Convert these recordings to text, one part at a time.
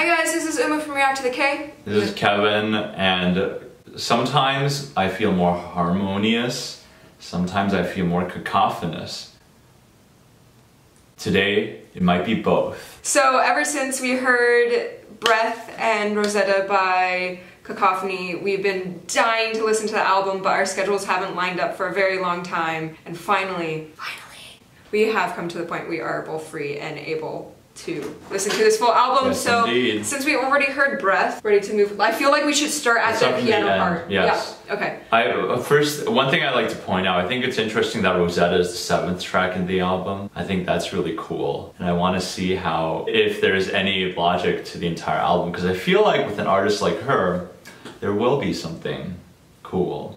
Hi guys, this is Uma from React to the K. This is Kevin, and sometimes I feel more harmonious, sometimes I feel more cacophonous. Today, it might be both. So ever since we heard Breath and Rosetta by Cacophony, we've been dying to listen to the album, but our schedules haven't lined up for a very long time. And finally, we have come to the point we are both free and able to listen to this full album. Yes, so indeed. Since we already heard Breath, ready to move. I feel like we should start at the piano part. Yes. Yeah. Okay. First, one thing I'd like to point out, I think it's interesting that Rosetta is the 7th track in the album. I think that's really cool. And I want to see if there's any logic to the entire album, because I feel like with an artist like her, there will be something cool.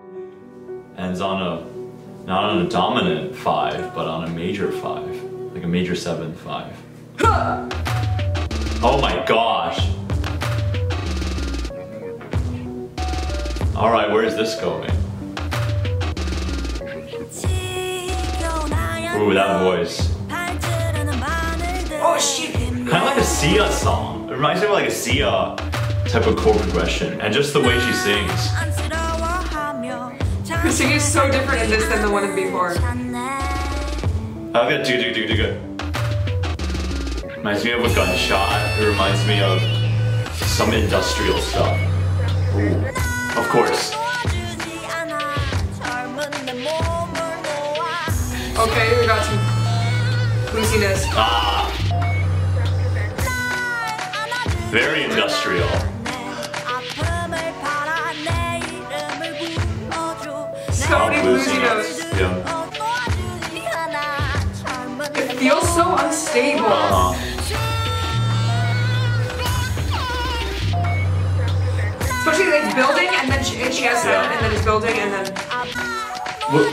And it's not on a dominant 5, but on a major 5. Like a major 7/5. Oh my gosh! Alright, where is this going? Ooh, that voice. Oh shit! Kind of like a Sia song. It reminds me of like a Sia type of chord progression, and just the way she sings. Her singing is so different in this than the one before. I'll get do good. Reminds me of a gunshot. It reminds me of some industrial stuff. Ooh. Of course. Okay, we got some bluesiness. Ah. Very industrial. So many bluesy notes. Yeah. It feels so unstable. Especially it's building and then she has that and then it's building and then...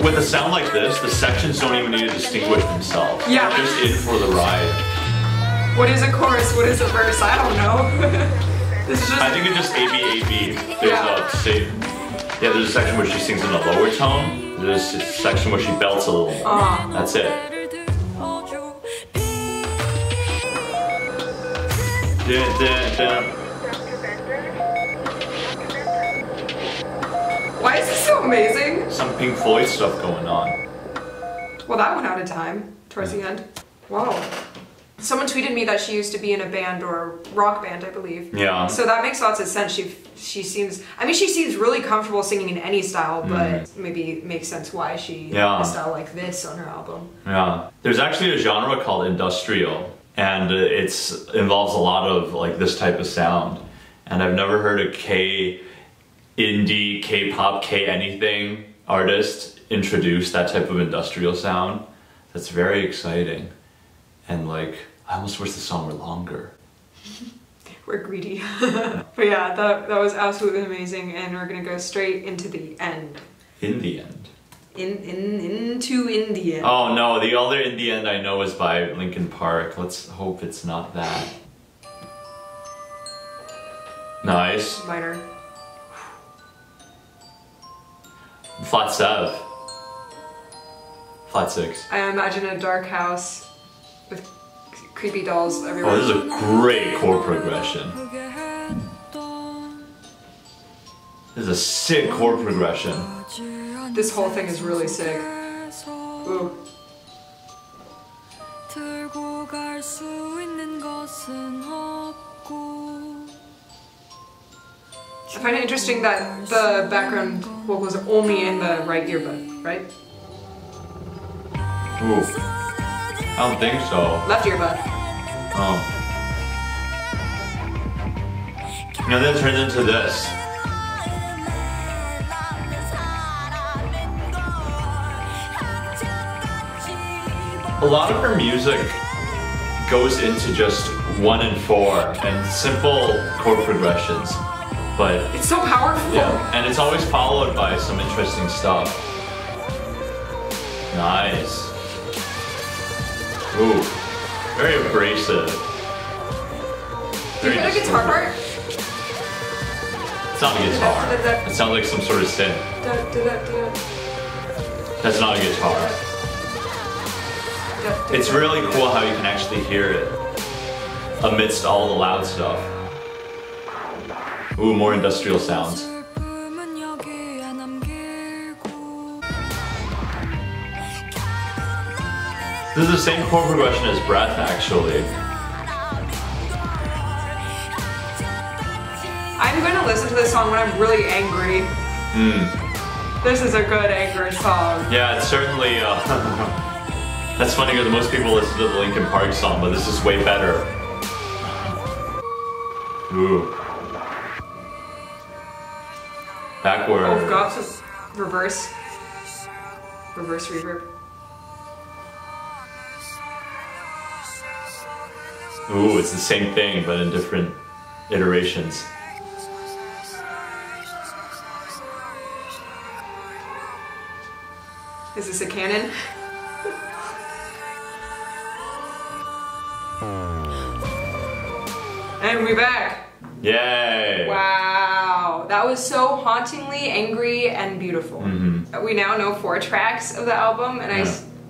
With a sound like this, the sections don't even need to distinguish themselves. Yeah. They're just in for the ride. What is a chorus? What is a verse? I don't know. This is just... I think it's just A-B. There's a section where she sings in a lower tone. There's a section where she belts a little more. That's it. Why is this so amazing? Some Pink Floyd stuff going on. Well, that went out of time towards the end. Wow. Someone tweeted me that she used to be in a band or rock band, I believe. Yeah. So that makes lots of sense. She seems really comfortable singing in any style, but maybe it makes sense why she has a style like this on her album. Yeah. There's actually a genre called industrial, and it involves a lot of like this type of sound. And I've never heard a indie, K-pop, K-anything artist introduce that type of industrial sound. That's very exciting. And like, I almost wish the song were longer. We're greedy. But yeah, that was absolutely amazing, and we're gonna go straight into the end. In the end. Into In the End. Oh no, the other In the End I know is by Linkin Park. Let's hope it's not that. Nice. Minor. Flat 7. Flat 6. I imagine a dark house with creepy dolls everywhere. Oh, this is a great chord progression. This is a sick chord progression. This whole thing is really sick. Ooh. I find it interesting that the background vocals are only in the right earbud, right? Ooh. I don't think so. Left earbud. Oh. And then it turns into this. A lot of her music goes into just 1 and 4 and simple chord progressions, but it's so powerful. Yeah, and it's always followed by some interesting stuff. Nice. Ooh, very abrasive. Do you hear the guitar part? It's not a guitar. It sounds like some sort of synth. That's not a guitar. Yeah, It's really cool how you can actually hear it amidst all the loud stuff. Ooh, more industrial sounds. This is the same chord progression as Breath, actually. I'm going to listen to this song when I'm really angry. This is a good angry song. Yeah, it's certainly, that's funny because most people listen to the Linkin Park song, but this is way better. Ooh. Backward. Oh, we've got some reverse reverb. Ooh, it's the same thing, but in different iterations. Is this a canon? And we're back. Yay! Wow, that was so hauntingly angry and beautiful. We now know 4 tracks of the album, and I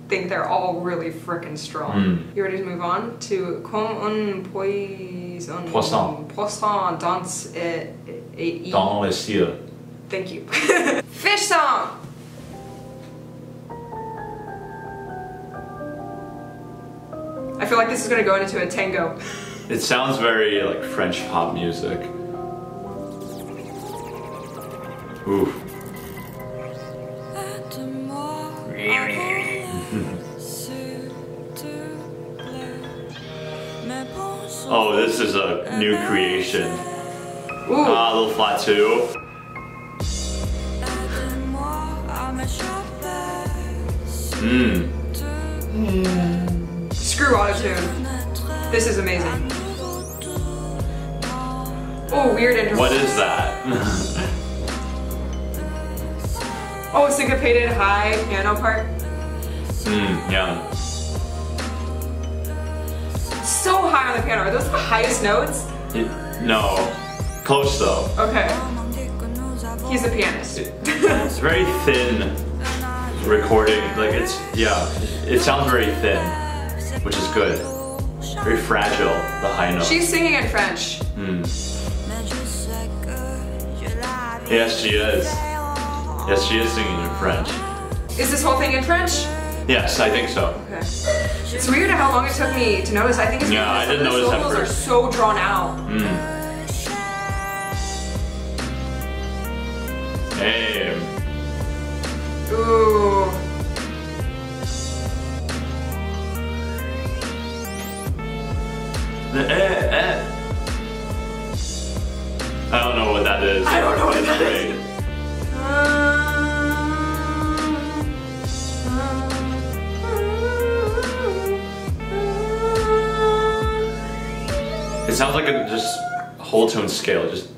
think they're all really frickin' strong. You ready to move on to Comme un poisson dans Dans les cieux. Thank you. Fish song. I feel like this is gonna go into a tango. It sounds very like French pop music. Ooh. Oh, this is a new creation. Ooh. Ah, a little flat too. Screw autotune. This is amazing. Oh, weird interval. What is that? Oh, syncopated high piano part. Yeah. So high on the piano. Are those the highest notes? No. Close though. Okay. He's the pianist. It's very thin recording. Like it's, yeah, it sounds very thin, which is good. Very fragile, the high note. She's singing in French. Yes, she is. Yes, she is singing in French. Is this whole thing in French? Yes, I think so. Okay. It's weird how long it took me to notice. I think it's because I didn't the notice solos at are first. so drawn out. Hey. Ooh. I don't know what that is. I don't know what It's that great. is. It sounds like a just whole tone scale, just.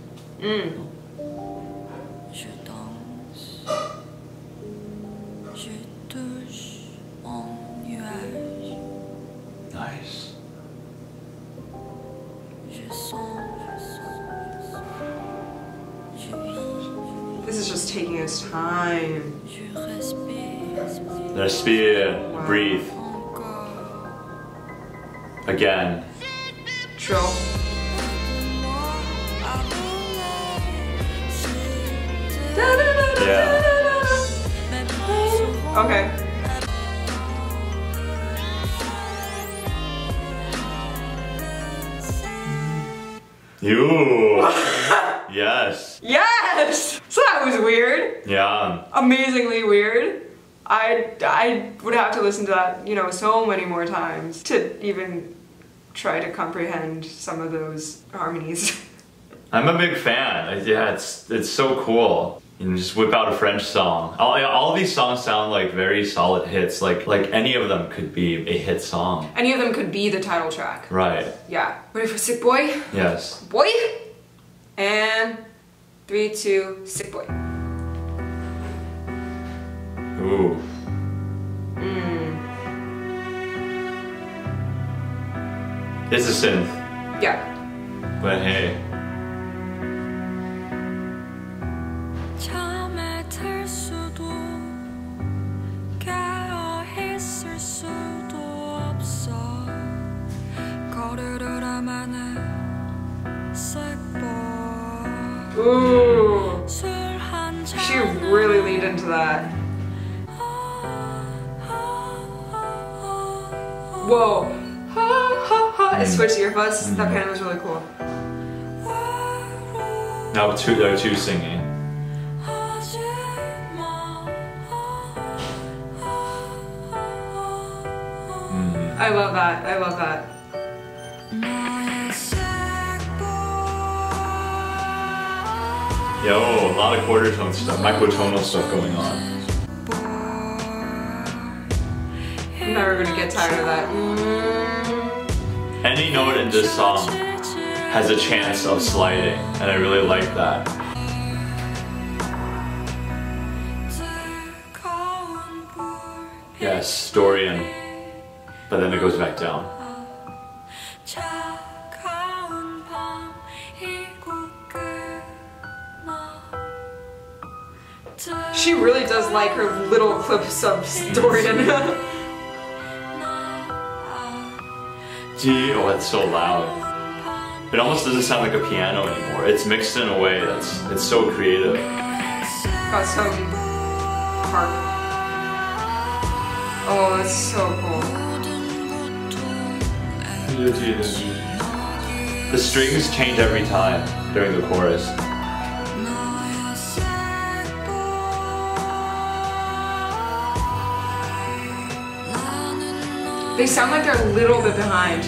Nice. This is just taking its time. Respire, Wow. breathe. Again. Chill. Yeah. Okay. You. Yes. Yes! So that was weird. Yeah. Amazingly weird. I would have to listen to that, you know, so many more times to even try to comprehend some of those harmonies. I'm a big fan. Yeah, it's so cool. You can just whip out a French song. All of these songs sound like very solid hits. Like any of them could be a hit song. Any of them could be the title track. Right. Yeah. Ready for Sick Boy? Yes. Boy! And 3, 2, Sick Boy. Ooh. It's a synth. Yeah. But hey. Ooh. She really leaned into that. Whoa. Ha ha ha. It switched earbuds. That piano was really cool. Now there are two singing. I love that. I love that. Yo, a lot of quarter tone stuff, microtonal stuff going on. I'm never gonna get tired of that. Any note in this song has a chance of sliding, and I really like that. Yes, Dorian. But then it goes back down. She really does like her little clips of Dorian. Gee, oh, that's so loud. It almost doesn't sound like a piano anymore. It's mixed in a way it's so creative. Got some harp. Oh, that's so cool. The strings change every time during the chorus. They sound like they're a little bit behind.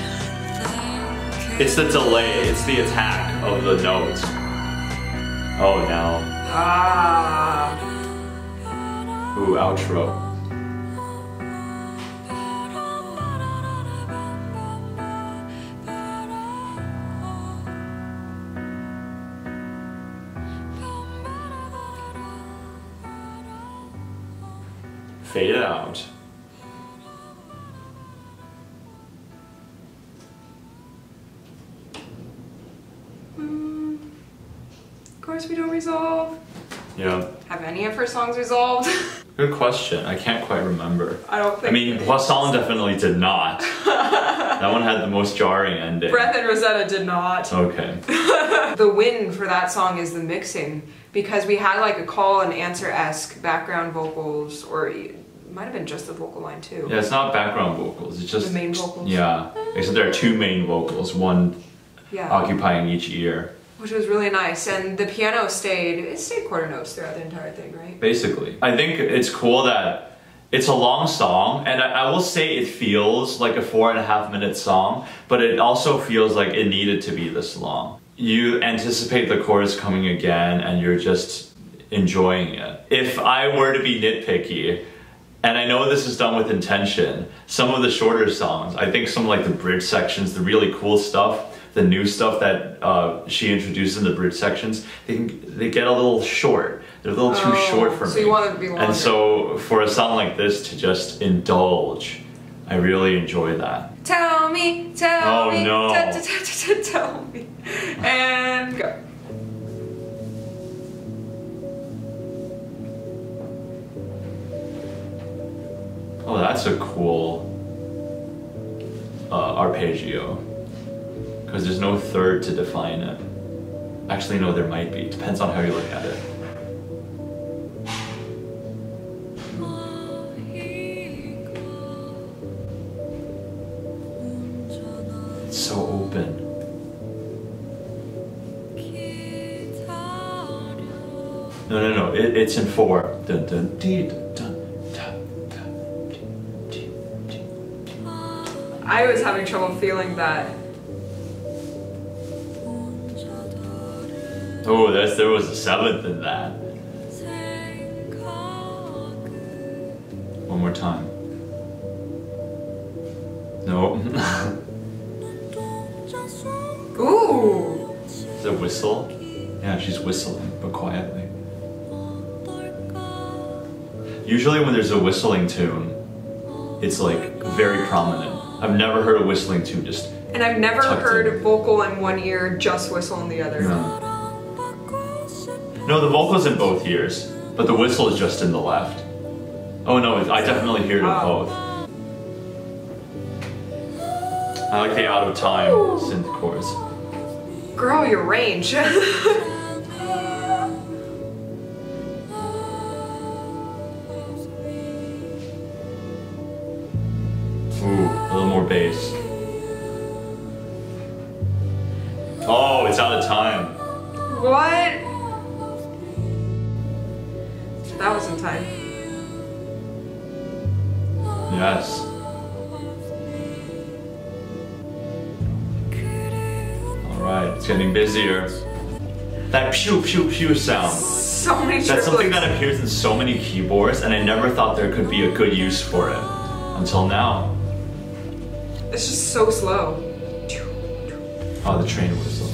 It's the delay, it's the attack of the notes. Oh, now. Ah. Ooh, outro. Fade it out. Of course we don't resolve. Yeah. Have any of her songs resolved? Good question. I can't quite remember. I don't think. I mean, Poisson definitely did not. That one had the most jarring ending. Breath and Rosetta did not. Okay. The win for that song is the mixing, because we had like a call and answer-esque background vocals, or it might have been just the vocal line too. Yeah, it's not background vocals. It's just the main vocals. Yeah. Except there are two main vocals, one occupying each ear. Which was really nice, and the piano stayed quarter notes throughout the entire thing, right? Basically. I think it's cool that it's a long song, and I will say it feels like a 4.5 minute song, but it also feels like it needed to be this long. You anticipate the chorus coming again, and you're just enjoying it. If I were to be nitpicky, and I know this is done with intention, some of the shorter songs, I think some like the bridge sections, the really cool stuff, the new stuff that she introduced in the bridge sections, they get a little short. They're a little too short for me. So you want it to be longer. And so for a song like this to just indulge, I really enjoy that. Tell me, tell me, no. tell me, and go. Oh, that's a cool arpeggio. Because there's no third to define it. Actually, no, there might be. Depends on how you look at it. It's so open. No. It's in 4. Dun, dun, dee, dun, dun, dun, dun, dee, dee, dee. I was having trouble feeling that. Oh, there was a 7th in that. One more time. No. Ooh! Is it whistle? Yeah, she's whistling, but quietly. Usually when there's a whistling tune, it's like very prominent. I've never heard a whistling tune just And I've never heard in. vocal in one ear, just whistle in the other. No, the vocal's in both ears, but the whistle is just in the left. Oh no, I definitely hear it in both. I like the out of time synth chorus. Girl, your range. it's out of time. What? That was in time. Yes. Alright, it's getting busier. That pew pew pew sound. So many triplets. That's something that appears in so many keyboards, and I never thought there could be a good use for it. Until now. It's just so slow. Oh, the train whistle.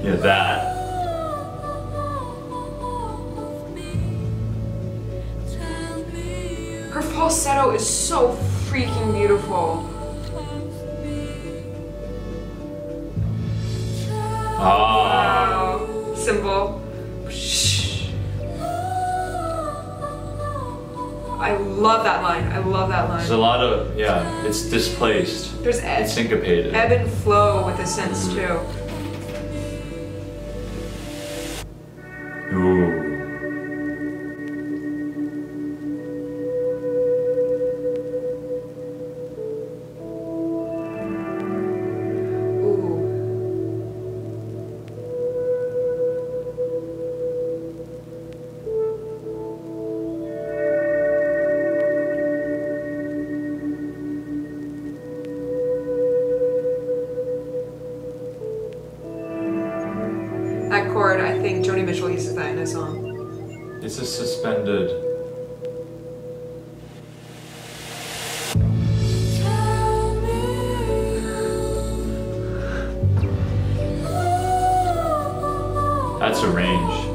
Yeah, that. Her falsetto is so freaking beautiful. Ah. Wow. Symbol. I love that line. I love that line. There's a lot of, yeah, it's displaced. There's it's syncopated. Ebb and flow with a sense too. Ooh. That chord, I think Joni Mitchell uses that in a song. It's a suspended. That's a range.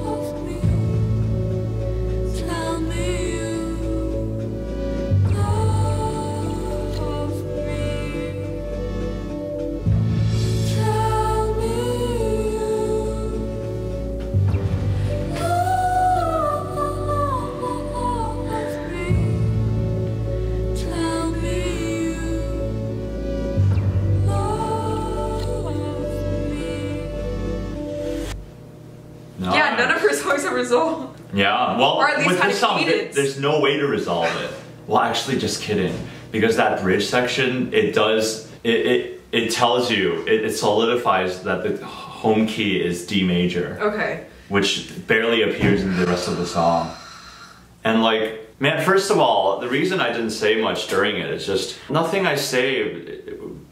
Yeah, none of her songs are resolved. Yeah, well, or at least with this song, there's no way to resolve it. Well, actually, just kidding. Because that bridge section, it does, it tells you, it solidifies that the home key is D major. Okay. Which barely appears in the rest of the song. And like, man, first of all, the reason I didn't say much during it is just, nothing I say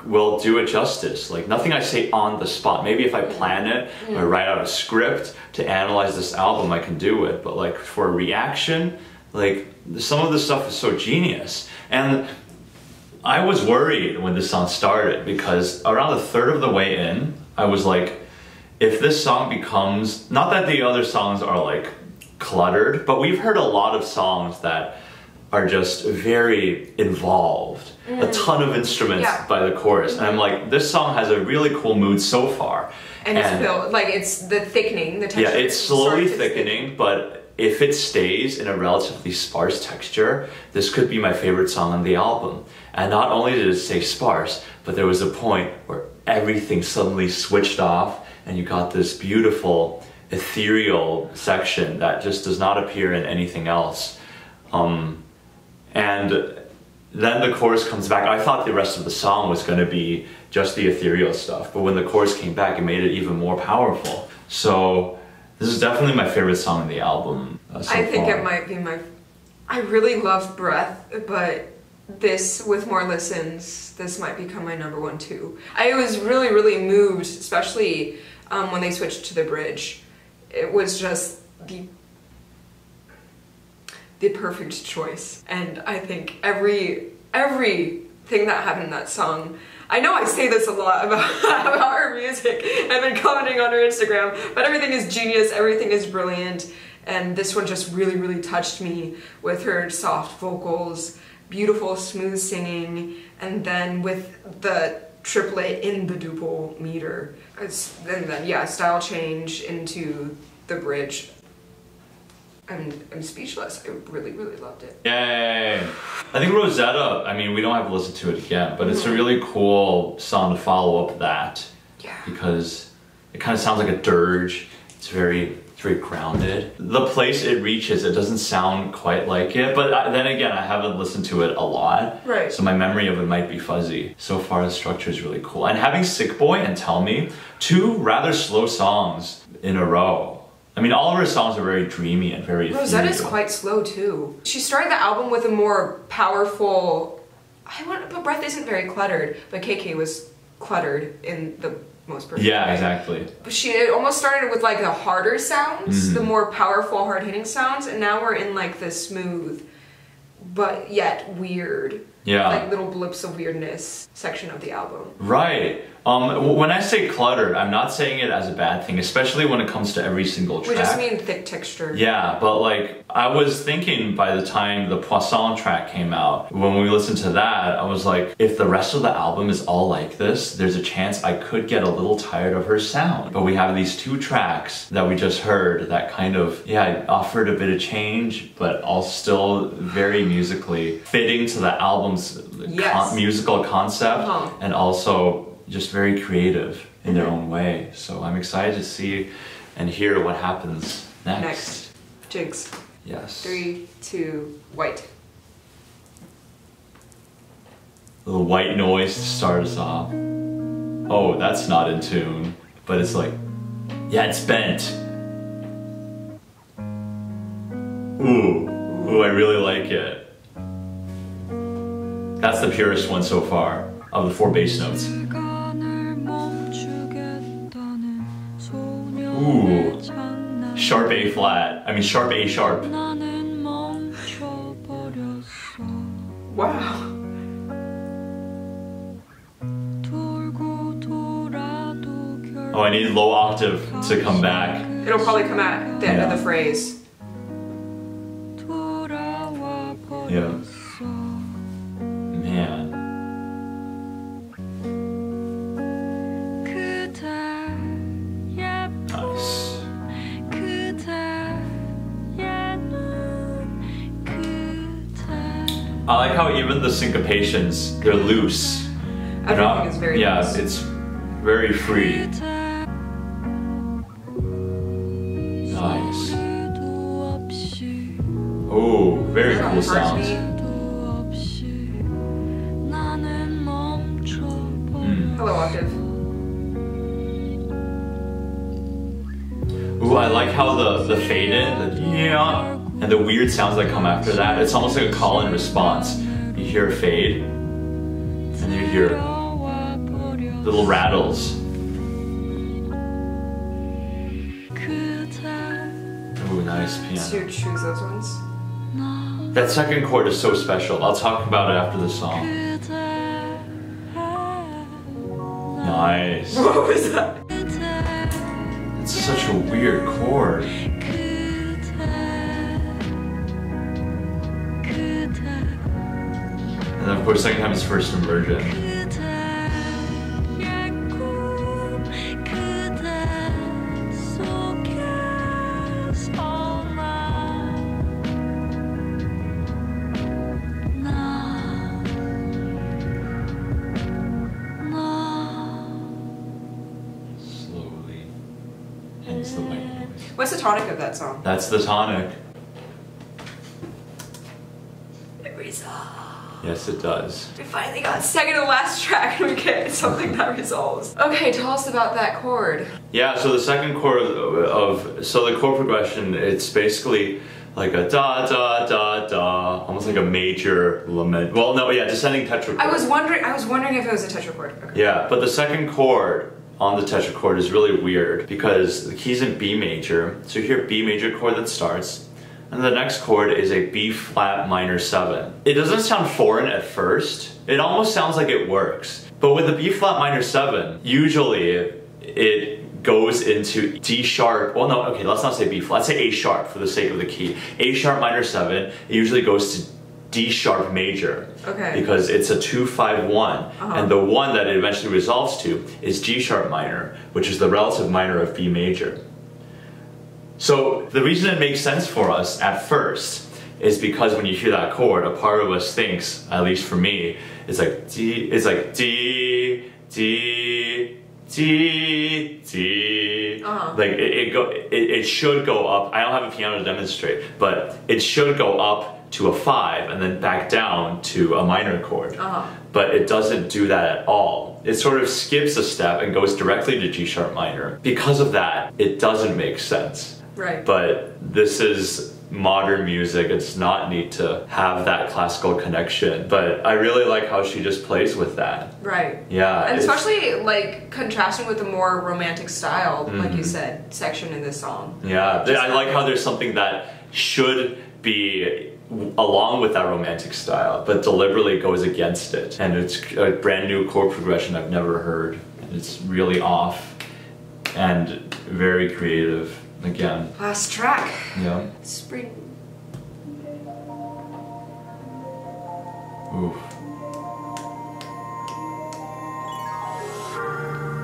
will do it justice. Like, nothing I say on the spot. Maybe if I plan it or write out a script to analyze this album, I can do it. But like, for a reaction, like, some of this stuff is so genius. And I was worried when this song started because around a third of the way in, I was like, if this song becomes, not that the other songs are like cluttered, but we've heard a lot of songs that are just very involved. A ton of instruments by the chorus. And I'm like, this song has a really cool mood so far. And it's built, like, it's the thickening, the texture. Yeah, it's slowly thickening, but if it stays in a relatively sparse texture, this could be my favorite song on the album. And not only did it stay sparse, but there was a point where everything suddenly switched off and you got this beautiful ethereal section that just does not appear in anything else. And then the chorus comes back. I thought the rest of the song was going to be just the ethereal stuff, but when the chorus came back, it made it even more powerful. So this is definitely my favorite song on the album so I think far. it might be my... I really love Breath, but this, with more listens, this might become my number one too. I was really, really moved, especially when they switched to the bridge. It was just the perfect choice. And I think everything that happened in that song, I know I say this a lot about her music, I've been commenting on her Instagram, but everything is genius, everything is brilliant, and this one just really, really touched me with her soft vocals, beautiful, smooth singing, and then with the triplet in the duple meter. And then, yeah, style change into the bridge. I'm speechless. I really, really loved it. Yay! I think Rosetta, I mean, we don't have to listen to it again, but it's a really cool song to follow up that. Yeah. Because it kind of sounds like a dirge. It's very very grounded. The place it reaches, it doesn't sound quite like it, but then again, I haven't listened to it a lot. Right. So my memory of it might be fuzzy. So far, the structure is really cool. And having Sick Boy and Tell Me, two rather slow songs in a row. I mean, all of her songs are very dreamy and very Rosetta's quite slow too. She started the album with a more powerful, but Breath isn't very cluttered, but KK was cluttered in the most perfect Yeah, way. exactly. But it almost started with like the harder sounds, the more powerful, hard-hitting sounds, and now we're in like the smooth, but yet weird, like little blips of weirdness section of the album. Right. When I say cluttered, I'm not saying it as a bad thing, especially when it comes to every single track. We just mean thick texture. Yeah, but like, I was thinking by the time the Poisson track came out, when we listened to that, I was like, if the rest of the album is all like this, there's a chance I could get a little tired of her sound. But we have these two tracks that we just heard that kind of, offered a bit of change, but all still very musically fitting to the album's musical concept, and also just very creative in their own way. So I'm excited to see and hear what happens next. Jinx. Yes. 3, 2, white. Little white noise to start us off. Oh, that's not in tune, but it's like, yeah, it's bent. Ooh, I really like it. That's the purest one so far of the 4 bass notes. Ooh, sharp A flat. I mean sharp A sharp. Wow. Oh, I need low octave to come back. It'll probably come at the end of the phrase. Yeah. Man. Nice. I like how even the syncopations, they're loose. Everything is very loose. It's very free. Nice. Oh, very cool sounds. Hello, octave. Ooh, I like how the fade in, and the weird sounds that come after that. It's almost like a call and response. You hear a fade, and you hear little rattles. Ooh, nice piano. Do you choose those ones? That second chord is so special. I'll talk about it after the song. Nice. What was that? It's such a weird chord. And of course, second time is first inversion. Slowly. And it's the white noise. What's the tonic of that song? That's the tonic. It resolves. Yes, it does. We finally got second to last track and we get something that resolves. Okay, tell us about that chord. Yeah, so the second chord so the chord progression, it's basically like a da da da da, almost like a major lament. Well, no, yeah, descending tetrachord. I was wondering if it was a tetrachord. Okay. Yeah, but the second chord on the tetrachord is really weird because the key's in B major. So you hear B major chord that starts, and the next chord is a B flat minor 7. It doesn't sound foreign at first. It almost sounds like it works. But with the B flat minor 7, usually it goes into D sharp. Well, no, okay, let's not say B flat. Let's say A sharp for the sake of the key. A sharp minor 7, it usually goes to D sharp major. Okay. Because it's a 2-5-1. And the one that it eventually resolves to is G sharp minor, which is the relative minor of B major. So the reason it makes sense for us at first is because when you hear that chord, a part of us thinks, at least for me, it's like D, D, D, D, D. Like it should go up. I don't have a piano to demonstrate, but it should go up to a 5 and then back down to a minor chord. But it doesn't do that at all. It sort of skips a step and goes directly to G sharp minor. Because of that, it doesn't make sense. Right. But this is modern music. It's not neat to have that classical connection. But I really like how she just plays with that. Right. Yeah. And especially like contrasting with the more romantic style, like you said, section in this song. Yeah. I like how there's something that should be along with that romantic style, but deliberately goes against it. And it's a brand new chord progression I've never heard. It's really off and very creative. Again. Last track. Yeah. Spring. Oof.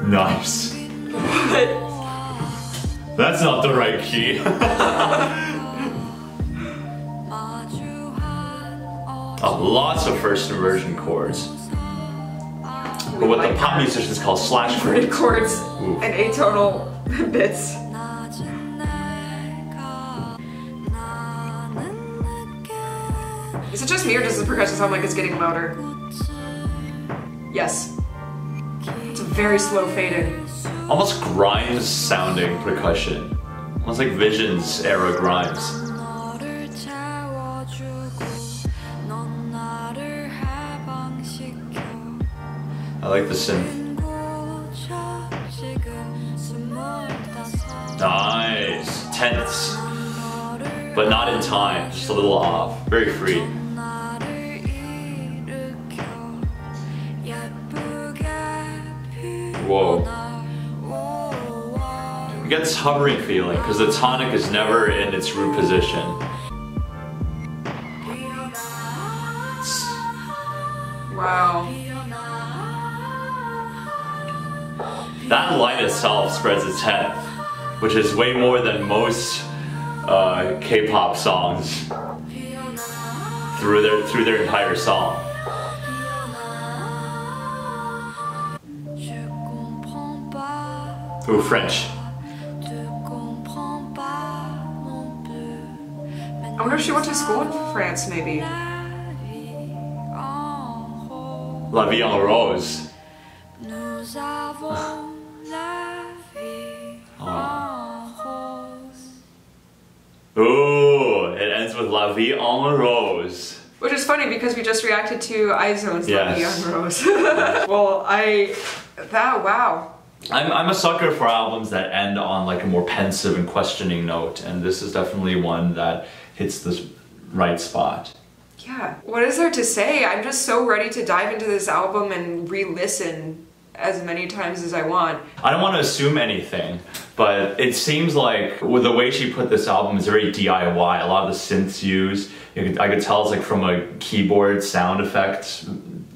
Nice. What? That's not the right key. Lots of first inversion chords. But what the pop musicians call slash grid chords. chords and atonal bits. Is it just me or does the percussion sound like it's getting louder? Yes. It's a very slow fading. Almost Grimes sounding percussion. Almost like Visions era Grimes. I like the synth. Nice. Tenths. But not in time. Just a little off. Very free. Whoa. You get this hovering feeling because the tonic is never in its root position. Wow. That line itself spreads a 10th, which is way more than most K-pop songs through their entire song. Ooh, French. I wonder if she went to school in France, maybe. La Vie en Rose. Ooh, it ends with La Vie en Rose. Which is funny because we just reacted to iZone's La Vie en Rose. Well, wow. I'm a sucker for albums that end on like a more pensive and questioning note, and this is definitely one that hits the right spot. Yeah. What is there to say? I'm just so ready to dive into this album and re-listen as many times as I want. I don't want to assume anything, but it seems like with the way she put this album is very DIY. A lot of the synths used, I could tell it's like from a keyboard sound effect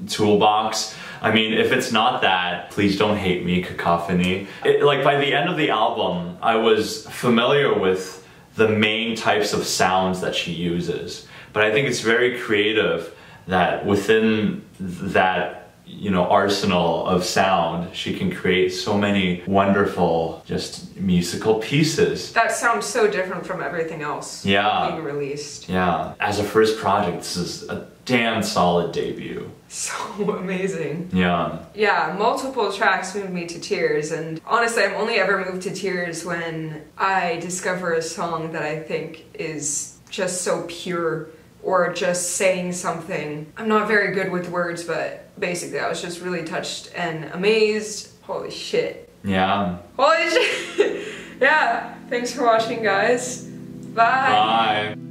toolbox. I mean, if it's not that, please don't hate me, Cacophony. Like by the end of the album, I was familiar with the main types of sounds that she uses. But I think it's very creative that within that, you know, arsenal of sound, she can create so many wonderful, just musical pieces. That sounds so different from everything else being released. Yeah. As a first project, this is a damn solid debut. So amazing. Yeah. Yeah, multiple tracks moved me to tears, and honestly, I'm only ever moved to tears when I discover a song that I think is just so pure, or just saying something. I'm not very good with words, but basically I was just really touched and amazed. Holy shit. Yeah. Holy shit. Yeah, thanks for watching, guys. Bye. Bye.